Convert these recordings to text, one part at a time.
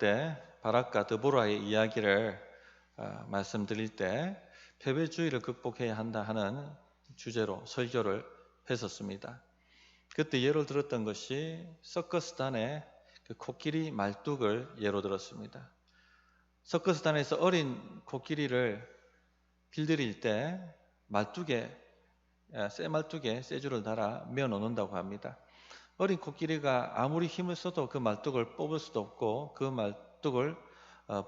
때 바락과 드보라의 이야기를 말씀드릴 때 패배주의를 극복해야 한다 하는 주제로 설교를 했었습니다. 그때 예로 들었던 것이 서커스단의 그 코끼리 말뚝을 예로 들었습니다. 서커스단에서 어린 코끼리를 길들일 때 쇠 말뚝에 쇠줄을 달아 메어 놓는다고 합니다. 어린 코끼리가 아무리 힘을 써도 그 말뚝을 뽑을 수도 없고 그 말뚝을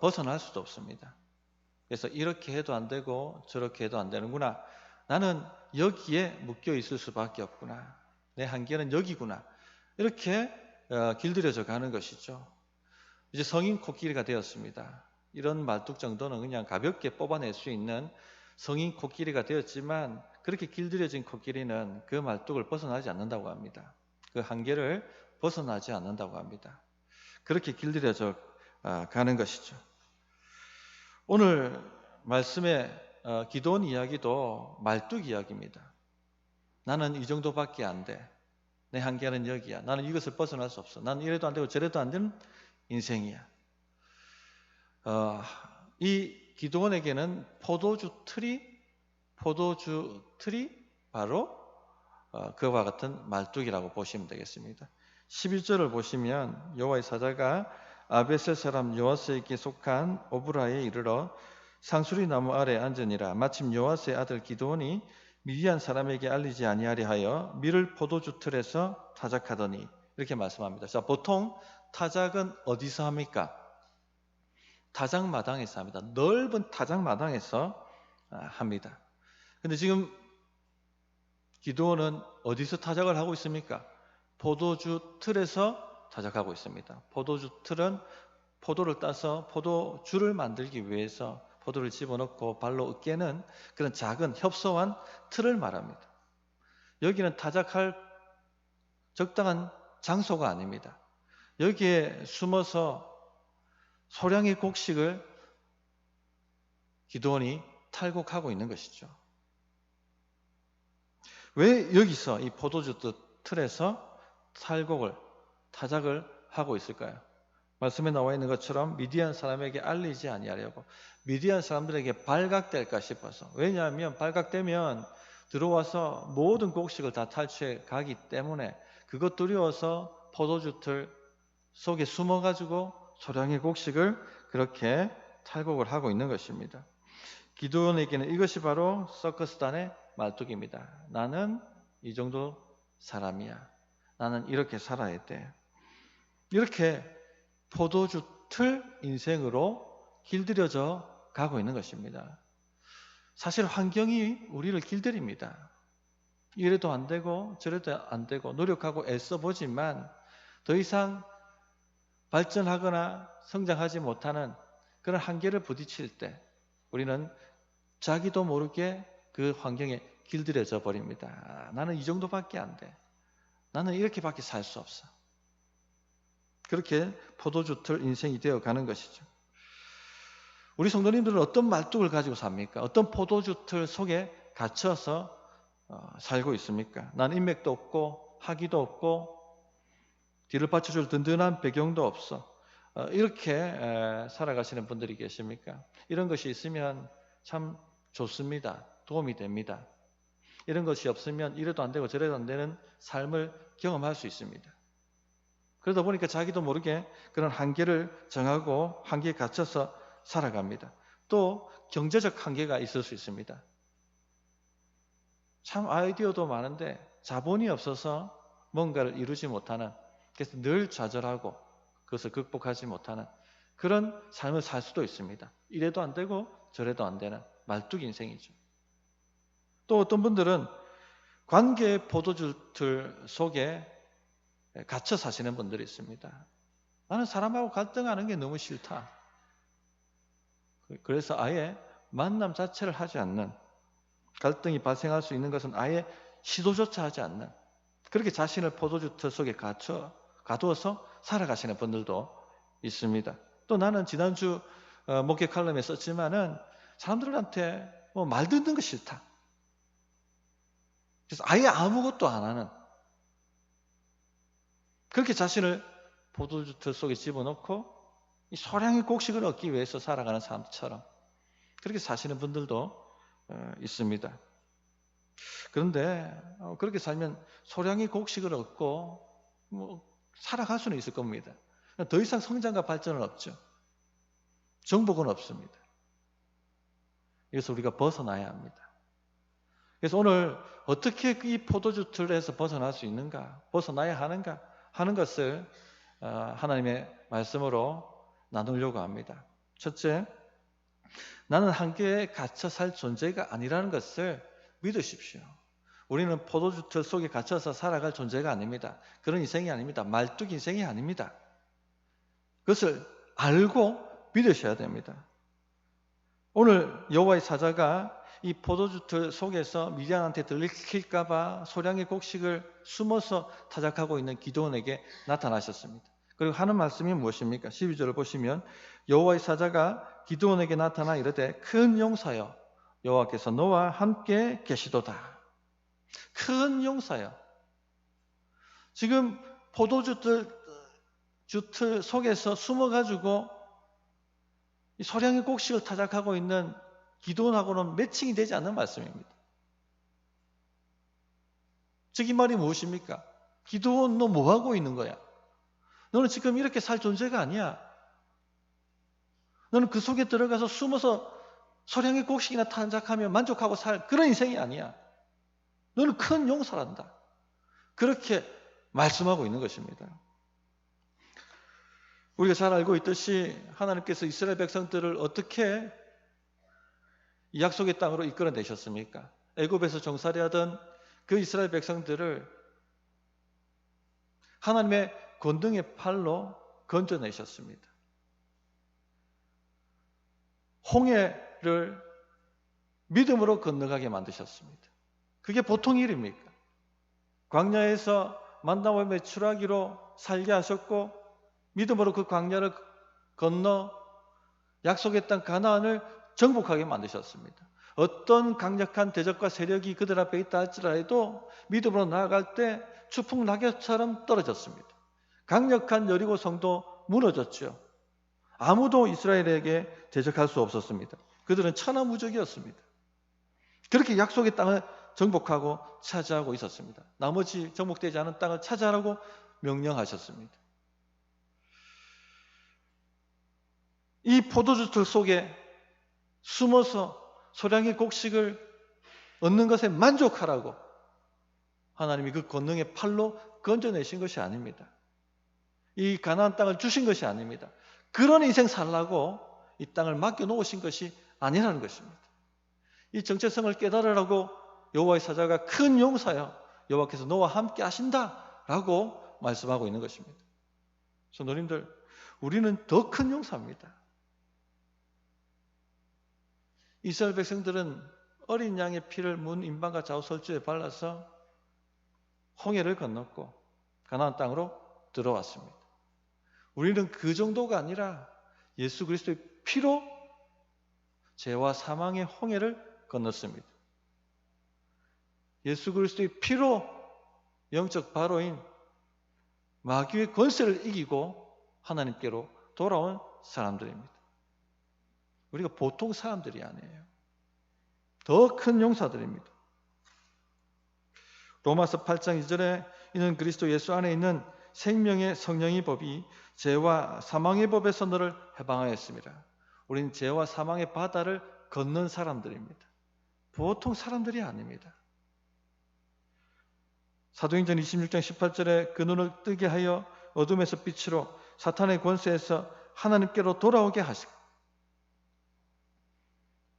벗어날 수도 없습니다. 그래서 이렇게 해도 안 되고 저렇게 해도 안 되는구나. 나는 여기에 묶여 있을 수밖에 없구나. 내 한계는 여기구나. 이렇게 길들여져 가는 것이죠. 이제 성인 코끼리가 되었습니다. 이런 말뚝 정도는 그냥 가볍게 뽑아낼 수 있는 성인 코끼리가 되었지만 그렇게 길들여진 코끼리는 그 말뚝을 벗어나지 않는다고 합니다. 그 한계를 벗어나지 않는다고 합니다. 그렇게 길들여져 가는 것이죠. 오늘 말씀의 기도원 이야기도 말뚝 이야기입니다. 나는 이 정도밖에 안 돼. 내 한계는 여기야. 나는 이것을 벗어날 수 없어. 나는 이래도 안 되고 저래도 안 되는 인생이야. 이 기도원에게는 포도주 틀이 바로 그와 같은 말뚝이라고 보시면 되겠습니다. 11절을 보시면 여호와의 사자가 아베셀 사람 요아스에게 속한 오브라에 이르러 상수리 나무 아래 앉으니라. 마침 요아스의 아들 기드온이 미디안 사람에게 알리지 아니하려 하여 밀을 포도주 틀에서 타작하더니, 이렇게 말씀합니다. 자, 보통 타작은 어디서 합니까? 타작마당에서 합니다. 넓은 타작마당에서 합니다. 근데 지금 기드온은 어디서 타작을 하고 있습니까? 포도주 틀에서 타작하고 있습니다. 포도주 틀은 포도를 따서 포도주를 만들기 위해서 포도를 집어넣고 발로 으깨는 그런 작은 협소한 틀을 말합니다. 여기는 타작할 적당한 장소가 아닙니다. 여기에 숨어서 소량의 곡식을 기드온이 탈곡하고 있는 것이죠. 왜 여기서 이 포도주 틀에서 타작을 하고 있을까요? 말씀에 나와 있는 것처럼 미디안 사람에게 알리지 아니하려고, 미디안 사람들에게 발각될까 싶어서. 왜냐하면 발각되면 들어와서 모든 곡식을 다 탈취해 가기 때문에 그것 두려워서 포도주 틀 속에 숨어가지고 소량의 곡식을 그렇게 탈곡을 하고 있는 것입니다. 기드온에게는 이것이 바로 서커스단의 말뚝입니다. 나는 이 정도 사람이야. 나는 이렇게 살아야 돼. 이렇게 포도주 틀 인생으로 길들여져 가고 있는 것입니다. 사실 환경이 우리를 길들입니다. 이래도 안 되고 저래도 안 되고 노력하고 애써보지만 더 이상 발전하거나 성장하지 못하는 그런 한계를 부딪힐 때 우리는 자기도 모르게 그 환경에 길들여져 버립니다. 나는 이 정도밖에 안 돼. 나는 이렇게밖에 살 수 없어. 그렇게 포도주 틀 인생이 되어가는 것이죠. 우리 성도님들은 어떤 말뚝을 가지고 삽니까? 어떤 포도주 틀 속에 갇혀서 살고 있습니까? 나는 인맥도 없고 학위도 없고 뒤를 받쳐줄 든든한 배경도 없어. 이렇게 살아가시는 분들이 계십니까? 이런 것이 있으면 참 좋습니다. 도움이 됩니다. 이런 것이 없으면 이래도 안 되고 저래도 안 되는 삶을 경험할 수 있습니다. 그러다 보니까 자기도 모르게 그런 한계를 정하고 한계에 갇혀서 살아갑니다. 또 경제적 한계가 있을 수 있습니다. 참 아이디어도 많은데 자본이 없어서 뭔가를 이루지 못하는, 그래서 늘 좌절하고 그것을 극복하지 못하는 그런 삶을 살 수도 있습니다. 이래도 안 되고 저래도 안 되는 말뚝 인생이죠. 또 어떤 분들은 관계의 포도주틀 속에 갇혀 사시는 분들이 있습니다. 나는 사람하고 갈등하는 게 너무 싫다. 그래서 아예 만남 자체를 하지 않는, 갈등이 발생할 수 있는 것은 아예 시도조차 하지 않는, 그렇게 자신을 포도주틀 속에 가두어서 살아가시는 분들도 있습니다. 또 나는 지난주 목회 칼럼에 썼지만은 사람들한테 말 듣는 거 싫다. 그래서 아예 아무것도 안 하는, 그렇게 자신을 포도주틀 속에 집어넣고 이 소량의 곡식을 얻기 위해서 살아가는 사람처럼 그렇게 사시는 분들도 있습니다. 그런데 그렇게 살면 소량의 곡식을 얻고 살아갈 수는 있을 겁니다. 더 이상 성장과 발전은 없죠. 정복은 없습니다. 그래서 우리가 벗어나야 합니다. 그래서 오늘 어떻게 이 포도주 틀에서 벗어날 수 있는가, 벗어나야 하는가 하는 것을 하나님의 말씀으로 나누려고 합니다. 첫째, 나는 한계에 갇혀 살 존재가 아니라는 것을 믿으십시오. 우리는 포도주 틀 속에 갇혀서 살아갈 존재가 아닙니다. 그런 인생이 아닙니다. 말뚝 인생이 아닙니다. 그것을 알고 믿으셔야 됩니다. 오늘 여호와의 사자가 이 포도주 틀 속에서 미디안한테 들킬까 봐 소량의 곡식을 숨어서 타작하고 있는 기드온에게 나타나셨습니다. 그리고 하는 말씀이 무엇입니까? 12절을 보시면 여호와의 사자가 기드온에게 나타나 이르되 큰 용사여 여호와께서 너와 함께 계시도다. 큰 용사여. 지금 포도주 틀 속에서 숨어가지고 이 소량의 곡식을 타작하고 있는 기드온하고는 매칭이 되지 않는 말씀입니다. 즉 이 말이 무엇입니까? 기드온 너 뭐하고 있는 거야? 너는 지금 이렇게 살 존재가 아니야. 너는 그 속에 들어가서 숨어서 소량의 곡식이나 탄작하며 만족하고 살 그런 인생이 아니야. 너는 큰 용사란다. 그렇게 말씀하고 있는 것입니다. 우리가 잘 알고 있듯이 하나님께서 이스라엘 백성들을 어떻게 이 약속의 땅으로 이끌어내셨습니까? 애굽에서 종살이하던 그 이스라엘 백성들을 하나님의 권능의 팔로 건져내셨습니다. 홍해를 믿음으로 건너가게 만드셨습니다. 그게 보통 일입니까? 광야에서 만나와 메추라기로 살게 하셨고 믿음으로 그 광야를 건너 약속의 땅 가나안을 정복하게 만드셨습니다. 어떤 강력한 대적과 세력이 그들 앞에 있다 할지라도 믿음으로 나아갈 때 추풍 낙엽처럼 떨어졌습니다. 강력한 여리고 성도 무너졌죠. 아무도 이스라엘에게 대적할 수 없었습니다. 그들은 천하무적이었습니다. 그렇게 약속의 땅을 정복하고 차지하고 있었습니다. 나머지 정복되지 않은 땅을 차지하라고 명령하셨습니다. 이 포도주 틀 속에 숨어서 소량의 곡식을 얻는 것에 만족하라고 하나님이 그 권능의 팔로 건져내신 것이 아닙니다. 이 가나안 땅을 주신 것이 아닙니다. 그런 인생 살라고 이 땅을 맡겨놓으신 것이 아니라는 것입니다. 이 정체성을 깨달으라고 여호와의 사자가 큰 용사여 여호와께서 너와 함께 하신다라고 말씀하고 있는 것입니다. 성도님들, 우리는 더 큰 용사입니다. 이스라엘 백성들은 어린 양의 피를 문 임방과 좌우 설주에 발라서 홍해를 건넜고 가나안 땅으로 들어왔습니다. 우리는 그 정도가 아니라 예수 그리스도의 피로 죄와 사망의 홍해를 건넜습니다. 예수 그리스도의 피로 영적 바로인 마귀의 권세를 이기고 하나님께로 돌아온 사람들입니다. 우리가 보통 사람들이 아니에요. 더 큰 용사들입니다. 로마서 8장 2절에 이는 그리스도 예수 안에 있는 생명의 성령의 법이 죄와 사망의 법에서 너를 해방하였습니다. 우리는 죄와 사망의 바다를 걷는 사람들입니다. 보통 사람들이 아닙니다. 사도행전 26장 18절에 그 눈을 뜨게 하여 어둠에서 빛으로 사탄의 권세에서 하나님께로 돌아오게 하시고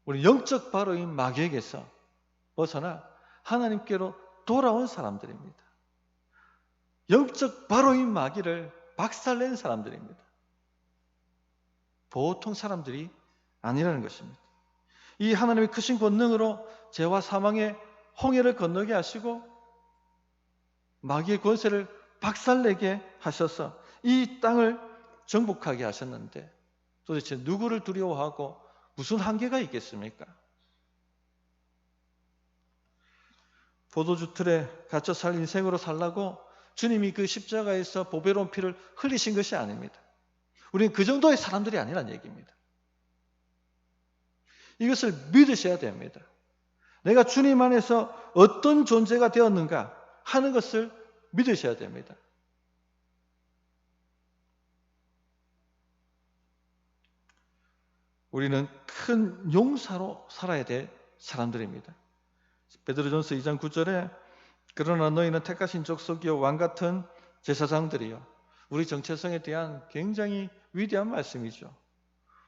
우리 영적 바로인 마귀에게서 벗어나 하나님께로 돌아온 사람들입니다. 영적 바로인 마귀를 박살낸 사람들입니다. 보통 사람들이 아니라는 것입니다. 이 하나님의 크신 권능으로 죄와 사망의 홍해를 건너게 하시고 마귀의 권세를 박살내게 하셔서 이 땅을 정복하게 하셨는데 도대체 누구를 두려워하고 무슨 한계가 있겠습니까? 포도주 틀에 갇혀 살 인생으로 살라고 주님이 그 십자가에서 보배로운 피를 흘리신 것이 아닙니다. 우리는 그 정도의 사람들이 아니란 얘기입니다. 이것을 믿으셔야 됩니다. 내가 주님 안에서 어떤 존재가 되었는가 하는 것을 믿으셔야 됩니다. 우리는 큰 용사로 살아야 될 사람들입니다. 베드로전서 2장 9절에 그러나 너희는 택하신 족속이요 왕 같은 제사장들이요. 우리 정체성에 대한 굉장히 위대한 말씀이죠.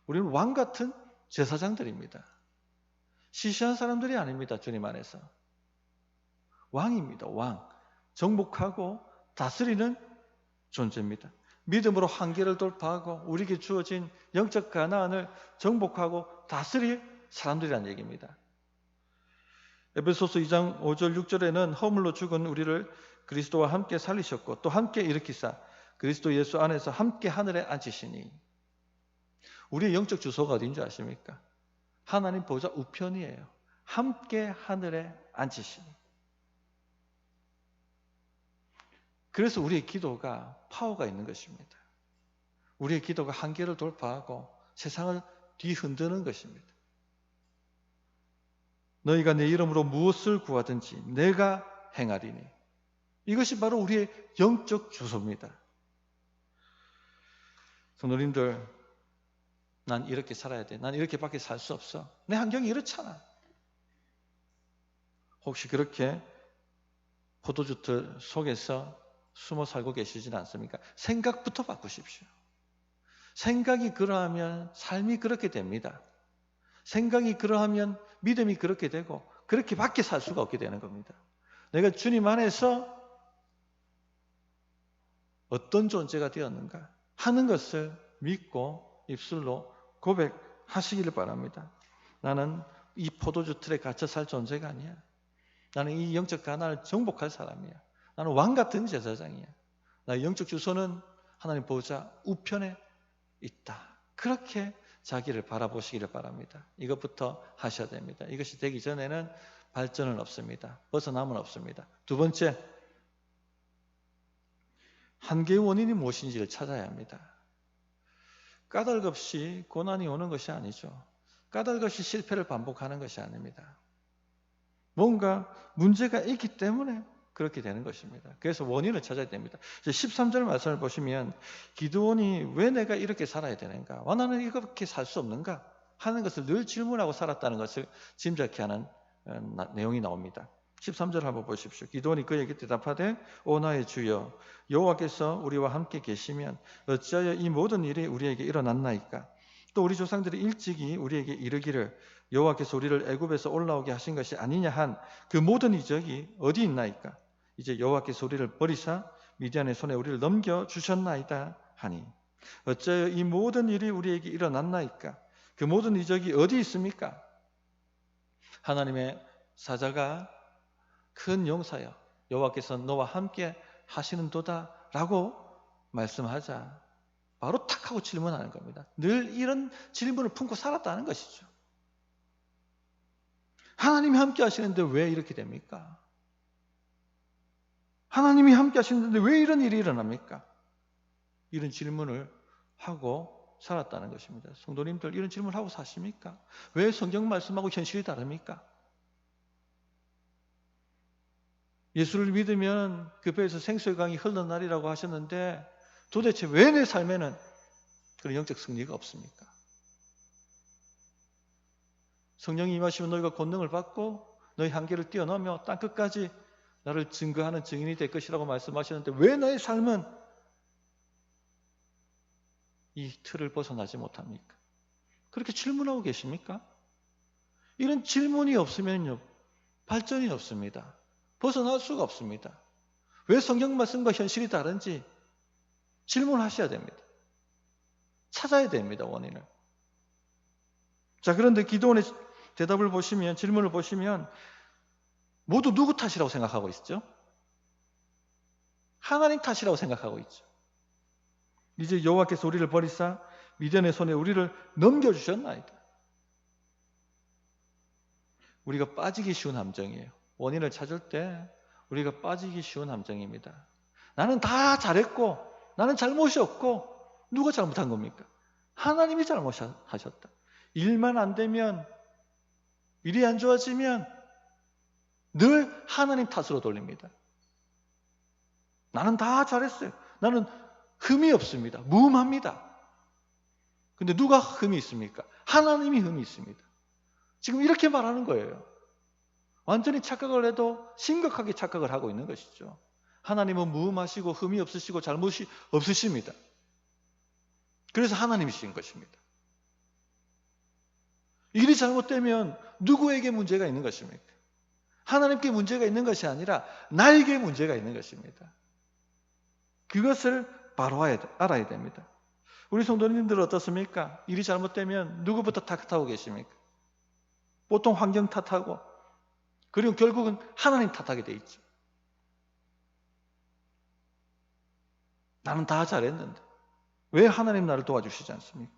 우리는 왕 같은 제사장들입니다. 시시한 사람들이 아닙니다. 주님 안에서. 왕입니다. 왕. 정복하고 다스리는 존재입니다. 믿음으로 한계를 돌파하고 우리에게 주어진 영적 가나안을 정복하고 다스릴 사람들이라는 얘기입니다. 에베소서 2장 5절 6절에는 허물로 죽은 우리를 그리스도와 함께 살리셨고 또 함께 일으키사 그리스도 예수 안에서 함께 하늘에 앉히시니. 우리의 영적 주소가 어딘 줄 아십니까? 하나님 보좌 우편이에요. 함께 하늘에 앉히시니. 그래서 우리의 기도가 파워가 있는 것입니다. 우리의 기도가 한계를 돌파하고 세상을 뒤흔드는 것입니다. 너희가 내 이름으로 무엇을 구하든지 내가 행하리니. 이것이 바로 우리의 영적 주소입니다. 성도님들, 난 이렇게 살아야 돼. 난 이렇게밖에 살 수 없어. 내 환경이 이렇잖아. 혹시 그렇게 포도주틀 속에서 숨어 살고 계시진 않습니까? 생각부터 바꾸십시오. 생각이 그러하면 삶이 그렇게 됩니다. 생각이 그러하면 믿음이 그렇게 되고 그렇게밖에 살 수가 없게 되는 겁니다. 내가 주님 안에서 어떤 존재가 되었는가 하는 것을 믿고 입술로 고백하시기를 바랍니다. 나는 이 포도주 틀에 갇혀 살 존재가 아니야. 나는 이 영적 가난을 정복할 사람이야. 나는 왕 같은 제사장이야. 나의 영적 주소는 하나님 보좌 우편에 있다. 그렇게 자기를 바라보시기를 바랍니다. 이것부터 하셔야 됩니다. 이것이 되기 전에는 발전은 없습니다. 벗어남은 없습니다. 두 번째, 한계의 원인이 무엇인지를 찾아야 합니다. 까닭 없이 고난이 오는 것이 아니죠. 까닭 없이 실패를 반복하는 것이 아닙니다. 뭔가 문제가 있기 때문에 그렇게 되는 것입니다. 그래서 원인을 찾아야 됩니다. 13절 말씀을 보시면 기드온이 왜 내가 이렇게 살아야 되는가? 와, 나는 이렇게 살 수 없는가? 하는 것을 늘 질문하고 살았다는 것을 짐작케 하는 내용이 나옵니다. 13절 한번 보십시오. 기드온이 그에게 대답하되 오 나의 주여 여호와께서 우리와 함께 계시면 어찌하여 이 모든 일이 우리에게 일어났나이까? 또 우리 조상들이 일찍이 우리에게 이르기를 여호와께서 우리를 애굽에서 올라오게 하신 것이 아니냐 한 그 모든 이적이 어디 있나이까? 이제 여호와께서 우리를 버리사 미디안의 손에 우리를 넘겨주셨나이다 하니 어찌하여 이 모든 일이 우리에게 일어났나이까? 그 모든 이적이 어디 있습니까? 하나님의 사자가 큰 용사여 여호와께서 너와 함께 하시는도다 라고 말씀하자 바로 탁 하고 질문하는 겁니다. 늘 이런 질문을 품고 살았다는 것이죠. 하나님이 함께 하시는데 왜 이렇게 됩니까? 하나님이 함께 하시는데 왜 이런 일이 일어납니까? 이런 질문을 하고 살았다는 것입니다. 성도님들 이런 질문을 하고 사십니까? 왜 성경 말씀하고 현실이 다릅니까? 예수를 믿으면 그 배에서 생수의 강이 흘러나리라고 하셨는데 도대체 왜 내 삶에는 그런 영적 승리가 없습니까? 성령이 임하시면 너희가 권능을 받고 너희 한계를 뛰어넘어 땅끝까지 나를 증거하는 증인이 될 것이라고 말씀하셨는데 왜 나의 삶은 이 틀을 벗어나지 못합니까? 그렇게 질문하고 계십니까? 이런 질문이 없으면요 발전이 없습니다. 벗어날 수가 없습니다. 왜 성경 말씀과 현실이 다른지 질문하셔야 됩니다. 찾아야 됩니다. 원인을. 자, 그런데 기도원의 대답을 보시면 질문을 보시면 모두 누구 탓이라고 생각하고 있죠? 하나님 탓이라고 생각하고 있죠. 이제 여호와께서 우리를 버리사 미디안의 손에 우리를 넘겨주셨나이다. 우리가 빠지기 쉬운 함정이에요. 원인을 찾을 때 우리가 빠지기 쉬운 함정입니다. 나는 다 잘했고 나는 잘못이 없고 누가 잘못한 겁니까? 하나님이 잘못하셨다. 일만 안 되면, 일이 안 좋아지면 늘 하나님 탓으로 돌립니다. 나는 다 잘했어요. 나는 흠이 없습니다. 무음합니다. 근데 누가 흠이 있습니까? 하나님이 흠이 있습니다. 지금 이렇게 말하는 거예요. 완전히 착각을 해도 심각하게 착각을 하고 있는 것이죠. 하나님은 무음하시고 흠이 없으시고 잘못이 없으십니다. 그래서 하나님이신 것입니다. 일이 잘못되면 누구에게 문제가 있는 것입니까? 하나님께 문제가 있는 것이 아니라 나에게 문제가 있는 것입니다. 그것을 바로 알아야 됩니다. 우리 성도님들 어떻습니까? 일이 잘못되면 누구부터 탓하고 계십니까? 보통 환경 탓하고, 그리고 결국은 하나님 탓하게 돼 있죠. 나는 다 잘했는데 왜 하나님 나를 도와주시지 않습니까?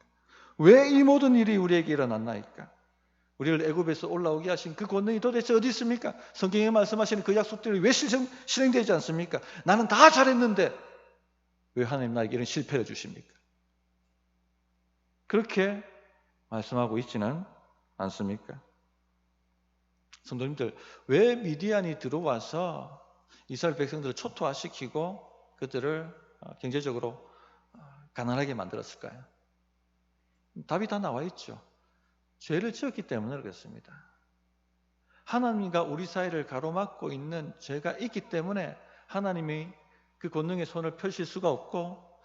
왜 이 모든 일이 우리에게 일어났나이까? 우리를 애굽에서 올라오게 하신 그 권능이 도대체 어디 있습니까? 성경에 말씀하시는 그 약속들이 왜 실행되지 않습니까? 나는 다 잘했는데 왜 하나님 나에게 이런 실패를 주십니까? 그렇게 말씀하고 있지는 않습니까? 성도님들, 왜 미디안이 들어와서 이스라엘 백성들을 초토화시키고 그들을 경제적으로 가난하게 만들었을까요? 답이 다 나와 있죠. 죄를 지었기 때문에 그렇습니다. 하나님과 우리 사이를 가로막고 있는 죄가 있기 때문에 하나님이 그 권능의 손을 펴실 수가 없고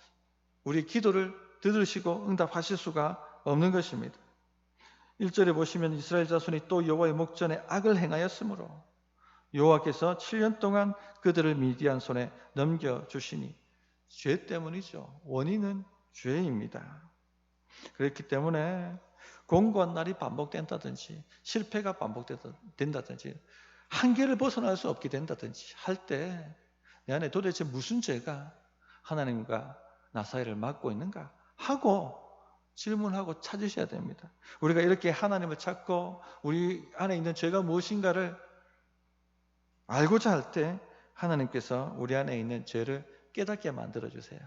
우리 기도를 들으시고 응답하실 수가 없는 것입니다. 1절에 보시면 이스라엘 자손이 또 여호와의 목전에 악을 행하였으므로 여호와께서 7년 동안 그들을 미디안 손에 넘겨주시니 죄 때문이죠. 원인은 죄입니다. 그렇기 때문에 공고한 날이 반복된다든지 실패가 반복된다든지 한계를 벗어날 수 없게 된다든지 할 때 내 안에 도대체 무슨 죄가 하나님과 나 사이를 막고 있는가 하고 질문하고 찾으셔야 됩니다. 우리가 이렇게 하나님을 찾고 우리 안에 있는 죄가 무엇인가를 알고자 할 때 하나님께서 우리 안에 있는 죄를 깨닫게 만들어주세요.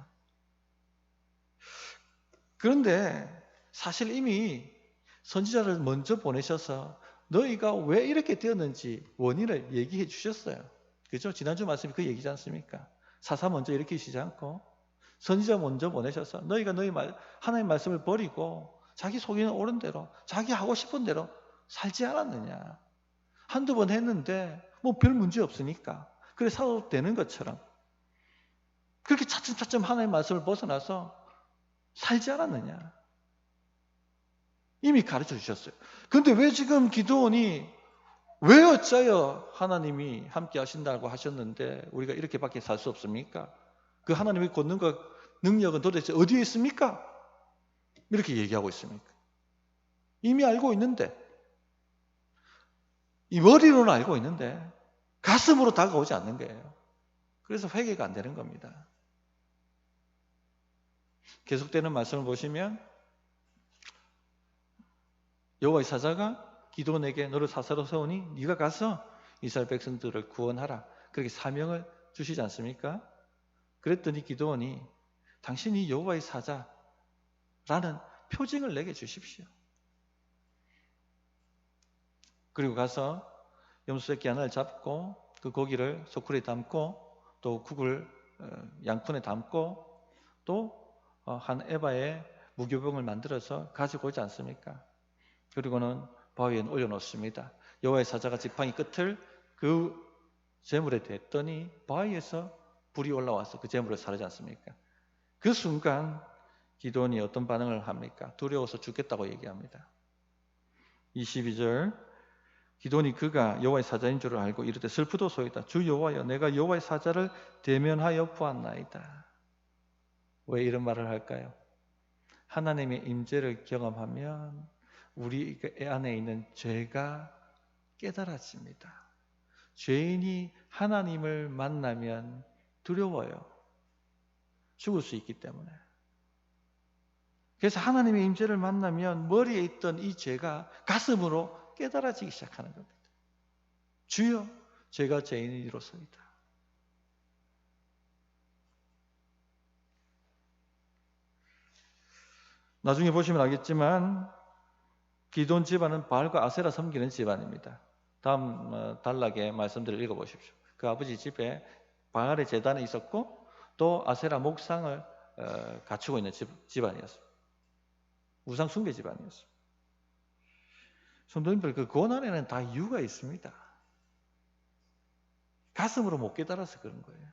그런데 사실 이미 선지자를 먼저 보내셔서 너희가 왜 이렇게 되었는지 원인을 얘기해 주셨어요. 그죠? 지난주 말씀이 그 얘기지 않습니까? 사사 먼저 일으키시지 않고 선지자 먼저 보내셔서 너희가 하나님 말씀을 버리고 자기 속이는 옳은 대로 자기 하고 싶은 대로 살지 않았느냐. 한두 번 했는데 뭐 별 문제 없으니까 그래 살아도 되는 것처럼 그렇게 차츰차츰 하나님의 말씀을 벗어나서 살지 않았느냐. 이미 가르쳐 주셨어요. 그런데 왜 지금 기드온이 왜 어짜여 하나님이 함께 하신다고 하셨는데 우리가 이렇게밖에 살 수 없습니까? 그 하나님의 권능과 능력은 도대체 어디에 있습니까? 이렇게 얘기하고 있습니까? 이미 알고 있는데 이 머리로는 알고 있는데 가슴으로 다가오지 않는 거예요. 그래서 회개가 안 되는 겁니다. 계속되는 말씀을 보시면 여호와의 사자가 기드온에게 너를 사사로 세우니 네가 가서 이스라엘 백성들을 구원하라. 그렇게 사명을 주시지 않습니까? 그랬더니 기드온이 당신이 여호와의 사자라는 표징을 내게 주십시오. 그리고 가서 염소새끼 하나를 잡고 그 고기를 소쿠리에 담고 또 국을 양푼에 담고 또 한 에바의 무교병을 만들어서 가지고 오지 않습니까? 그리고는 바위에 올려놓습니다. 여호와의 사자가 지팡이 끝을 그 재물에 댔더니 바위에서 불이 올라와서 그 재물을 사르지 않습니까? 그 순간 기드온이 어떤 반응을 합니까? 두려워서 죽겠다고 얘기합니다. 22절 기드온이 그가 여호와의 사자인 줄을 알고 이르되 슬프도소이다. 주 여호와여 내가 여호와의 사자를 대면하여 보았나이다. 왜 이런 말을 할까요? 하나님의 임재를 경험하면 우리 안에 있는 죄가 깨달아집니다. 죄인이 하나님을 만나면 두려워요. 죽을 수 있기 때문에. 그래서 하나님의 임재를 만나면 머리에 있던 이 죄가 가슴으로 깨달아지기 시작하는 겁니다. 주여, 제가 죄인이로소이다. 나중에 보시면 알겠지만 기돈 집안은 바알과 아세라 섬기는 집안입니다. 다음 단락의 말씀들을 읽어보십시오. 그 아버지 집에 바알의 제단이 있었고 또 아세라 목상을 갖추고 있는 집안이었습니다. 우상 숭배 집안이었습니다. 성도님들, 그 고난에는 다 이유가 있습니다. 가슴으로 못 깨달아서 그런 거예요.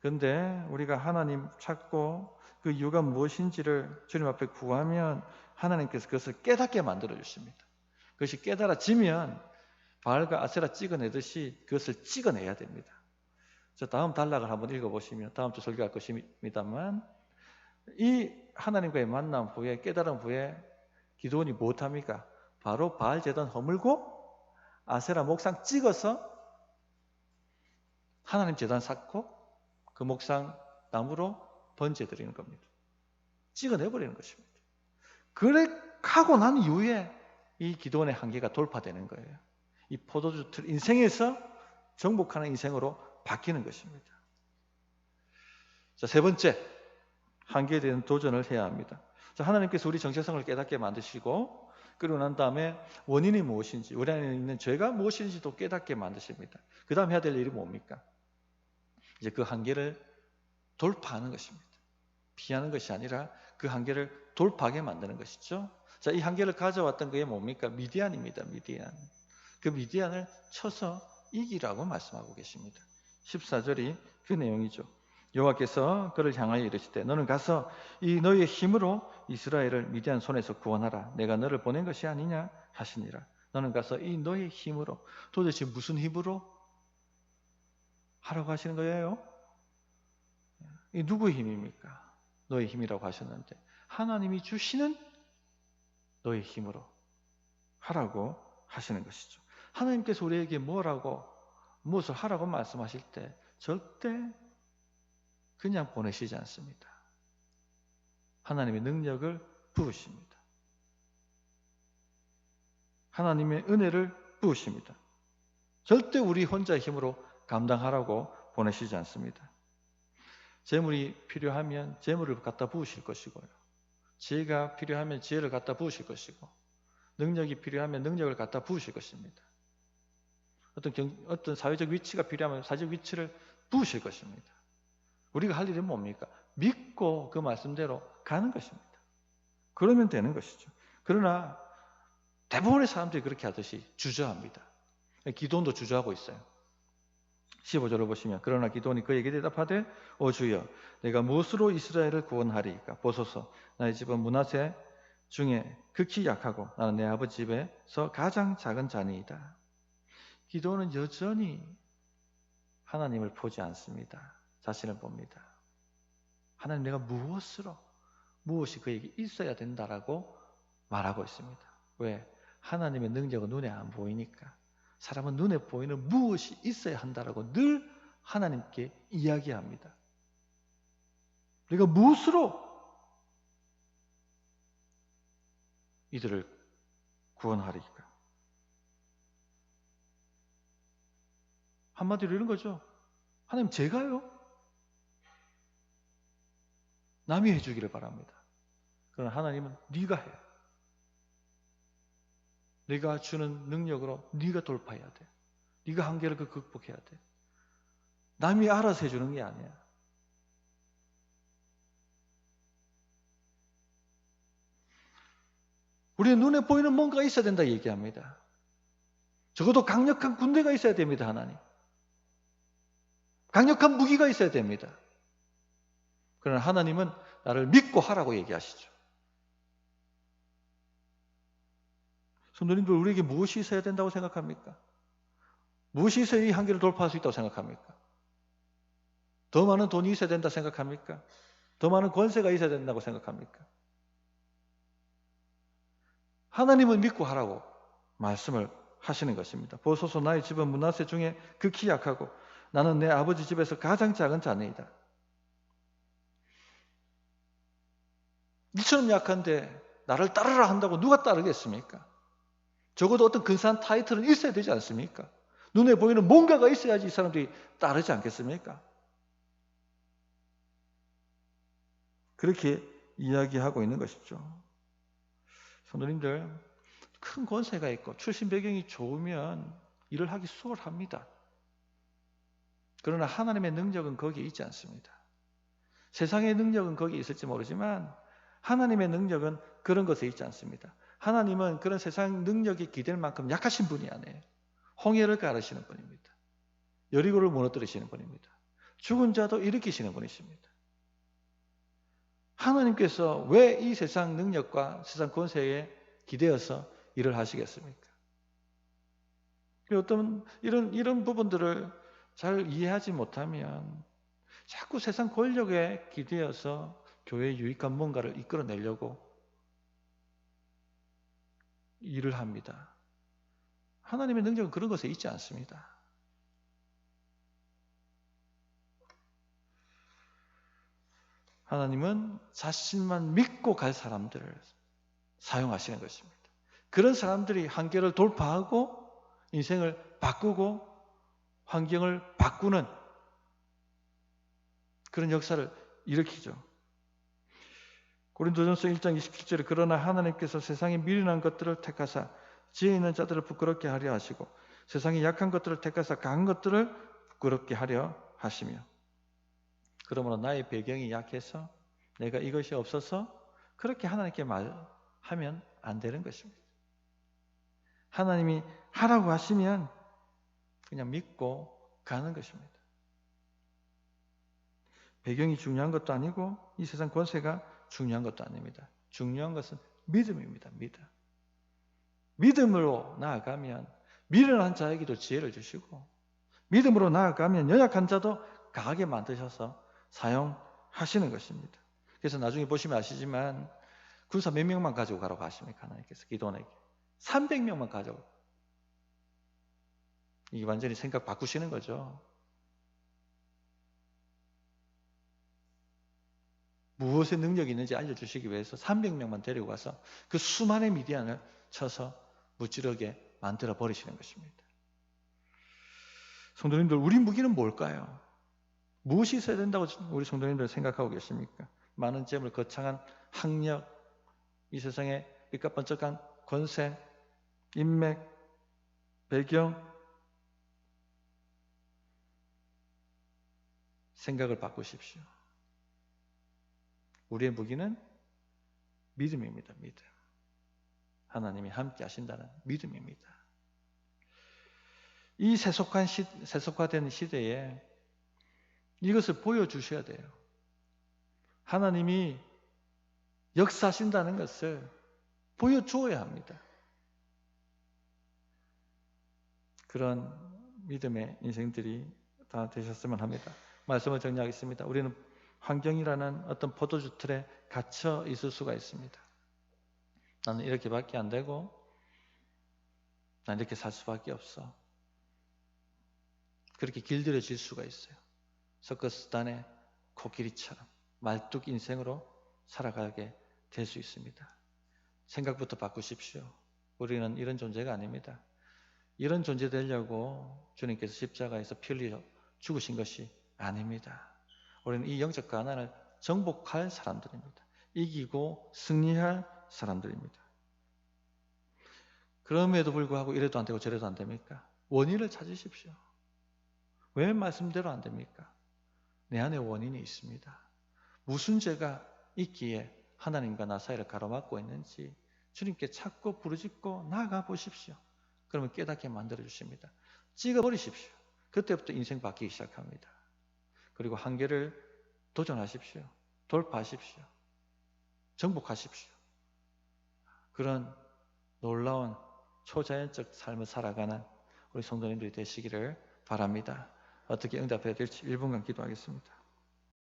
그런데 우리가 하나님 찾고 그 이유가 무엇인지를 주님 앞에 구하면 하나님께서 그것을 깨닫게 만들어 주십니다. 그것이 깨달아지면 바알과 아세라 찍어내듯이 그것을 찍어내야 됩니다. 자, 다음 단락을 한번 읽어보시면 다음 주 설교할 것입니다만 이 하나님과의 만남 후에 깨달음 후에 기도원이 무엇합니까? 바로 바알 제단 허물고 아세라 목상 찍어서 하나님 제단 쌓고 그 목상 나무로 번제드리는 겁니다. 찍어내버리는 것입니다. 그래 하고 난 이후에 이 기도원의 한계가 돌파되는 거예요. 이 포도주 틀 인생에서 정복하는 인생으로 바뀌는 것입니다. 자, 세 번째, 한계에 대한 도전을 해야 합니다. 자, 하나님께서 우리 정체성을 깨닫게 만드시고 그러고 난 다음에 원인이 무엇인지, 우리 안에 있는 죄가 무엇인지도 깨닫게 만드십니다. 그 다음 해야 될 일이 뭡니까? 이제 그 한계를 돌파하는 것입니다. 피하는 것이 아니라 그 한계를 돌파하게 만드는 것이죠. 자, 이 한계를 가져왔던 그게 뭡니까? 미디안입니다. 미디안. 그 미디안을 쳐서 이기라고 말씀하고 계십니다. 14절이 그 내용이죠. 여호와께서 그를 향하여 이르시되 너는 가서 이 너희의 힘으로 이스라엘을 미디안 손에서 구원하라. 내가 너를 보낸 것이 아니냐 하시니라. 너는 가서 이 너희의 힘으로, 도대체 무슨 힘으로 하라고 하시는 거예요? 이 누구의 힘입니까? 너의 힘이라고 하셨는데 하나님이 주시는 너의 힘으로 하라고 하시는 것이죠. 하나님께서 우리에게 무엇을 하라고 말씀하실 때 절대 그냥 보내시지 않습니다. 하나님의 능력을 부으십니다. 하나님의 은혜를 부으십니다. 절대 우리 혼자의 힘으로 감당하라고 보내시지 않습니다. 재물이 필요하면 재물을 갖다 부으실 것이고요. 지혜가 필요하면 지혜를 갖다 부으실 것이고 능력이 필요하면 능력을 갖다 부으실 것입니다. 어떤 사회적 위치가 필요하면 사회적 위치를 부으실 것입니다. 우리가 할 일은 뭡니까? 믿고 그 말씀대로 가는 것입니다. 그러면 되는 것이죠. 그러나 대부분의 사람들이 그렇게 하듯이 주저합니다. 기도원도 주저하고 있어요. 15절을 보시면 그러나 기도원이 그에게 대답하되 오 주여 내가 무엇으로 이스라엘을 구원하리이까? 보소서 나의 집은 므낫세 중에 극히 약하고 나는 내 아버지 집에서 가장 작은 자니이다. 기도원은 여전히 하나님을 보지 않습니다. 자신을 봅니다. 하나님, 내가 무엇이 그에게 있어야 된다라고 말하고 있습니다. 왜? 하나님의 능력은 눈에 안 보이니까. 사람은 눈에 보이는 무엇이 있어야 한다라고 늘 하나님께 이야기합니다. 내가 무엇으로 이들을 구원하리까? 한마디로 이런 거죠. 하나님, 제가요? 남이 해주기를 바랍니다. 그러나 하나님은 네가 해. 네가 주는 능력으로 네가 돌파해야 돼. 네가 한계를 극복해야 돼. 남이 알아서 해주는 게 아니야. 우리의 눈에 보이는 뭔가가 있어야 된다 얘기합니다. 적어도 강력한 군대가 있어야 됩니다. 하나님. 강력한 무기가 있어야 됩니다. 그러나 하나님은 나를 믿고 하라고 얘기하시죠. 성도님들, 우리에게 무엇이 있어야 된다고 생각합니까? 무엇이 있어야 이 한계를 돌파할 수 있다고 생각합니까? 더 많은 돈이 있어야 된다 생각합니까? 더 많은 권세가 있어야 된다고 생각합니까? 하나님은 믿고 하라고 말씀을 하시는 것입니다. 보소서 나의 집은 므낫세 중에 극히 약하고 나는 내 아버지 집에서 가장 작은 자녀이다. 이처럼 약한데 나를 따르라 한다고 누가 따르겠습니까? 적어도 어떤 근사한 타이틀은 있어야 되지 않습니까? 눈에 보이는 뭔가가 있어야지 이 사람들이 따르지 않겠습니까? 그렇게 이야기하고 있는 것이죠. 성도님들, 큰 권세가 있고 출신 배경이 좋으면 일을 하기 수월합니다. 그러나 하나님의 능력은 거기에 있지 않습니다. 세상의 능력은 거기에 있을지 모르지만 하나님의 능력은 그런 것에 있지 않습니다. 하나님은 그런 세상 능력이 기댈 만큼 약하신 분이 아니에요. 홍해를 가르시는 분입니다. 여리고를 무너뜨리시는 분입니다. 죽은 자도 일으키시는 분이십니다. 하나님께서 왜 이 세상 능력과 세상 권세에 기대어서 일을 하시겠습니까? 어떤 이런 부분들을 잘 이해하지 못하면 자꾸 세상 권력에 기대어서 교회에 유익한 뭔가를 이끌어내려고 일을 합니다. 하나님의 능력은 그런 것에 있지 않습니다. 하나님은 자신만 믿고 갈 사람들을 사용하시는 것입니다. 그런 사람들이 한계를 돌파하고 인생을 바꾸고 환경을 바꾸는 그런 역사를 일으키죠. 고린도전서 1장 27절에 그러나 하나님께서 세상에 미련한 것들을 택하사 지혜 있는 자들을 부끄럽게 하려 하시고 세상에 약한 것들을 택하사 강한 것들을 부끄럽게 하려 하시며 그러므로 나의 배경이 약해서 내가 이것이 없어서 그렇게 하나님께 말하면 안 되는 것입니다. 하나님이 하라고 하시면 그냥 믿고 가는 것입니다. 배경이 중요한 것도 아니고 이 세상 권세가 중요한 것도 아닙니다. 중요한 것은 믿음입니다. 믿음으로 나아가면 미련한 자에게도 지혜를 주시고 믿음으로 나아가면 연약한 자도 강하게 만드셔서 사용하시는 것입니다. 그래서 나중에 보시면 아시지만 군사 몇 명만 가지고 가라고 하십니까? 하나님께서 기도원에게 300명만 가져오고 이게 완전히 생각 바꾸시는 거죠. 무엇의 능력이 있는지 알려주시기 위해서 300명만 데리고 가서 그 수많은 미디안을 쳐서 무찌르게 만들어 버리시는 것입니다. 성도님들, 우리 무기는 뭘까요? 무엇이 있어야 된다고 우리 성도님들 생각하고 계십니까? 많은 재물, 거창한 학력, 이 세상에 삐까번쩍한 권세, 인맥, 배경, 생각을 바꾸십시오. 우리의 무기는 믿음입니다. 믿음. 하나님이 함께 하신다는 믿음입니다. 이 세속화된 시대에 이것을 보여주셔야 돼요. 하나님이 역사하신다는 것을 보여주어야 합니다. 그런 믿음의 인생들이 다 되셨으면 합니다. 말씀을 정리하겠습니다. 우리는 환경이라는 어떤 포도주 틀에 갇혀 있을 수가 있습니다. 나는 이렇게밖에 안 되고 난 이렇게 살 수밖에 없어. 그렇게 길들여질 수가 있어요. 서커스단의 코끼리처럼 말뚝 인생으로 살아가게 될 수 있습니다. 생각부터 바꾸십시오. 우리는 이런 존재가 아닙니다. 이런 존재 되려고 주님께서 십자가에서 피 흘려 죽으신 것이 아닙니다. 우리는 이 영적 가난을 정복할 사람들입니다. 이기고 승리할 사람들입니다. 그럼에도 불구하고 이래도 안 되고 저래도 안 됩니까? 원인을 찾으십시오. 왜 말씀대로 안 됩니까? 내 안에 원인이 있습니다. 무슨 죄가 있기에 하나님과 나 사이를 가로막고 있는지 주님께 찾고 부르짖고 나아가 보십시오. 그러면 깨닫게 만들어 주십니다. 찍어버리십시오. 그때부터 인생 바뀌기 시작합니다. 그리고 한계를 도전하십시오. 돌파하십시오. 정복하십시오. 그런 놀라운 초자연적 삶을 살아가는 우리 성도님들이 되시기를 바랍니다. 어떻게 응답해야 될지 1분간 기도하겠습니다.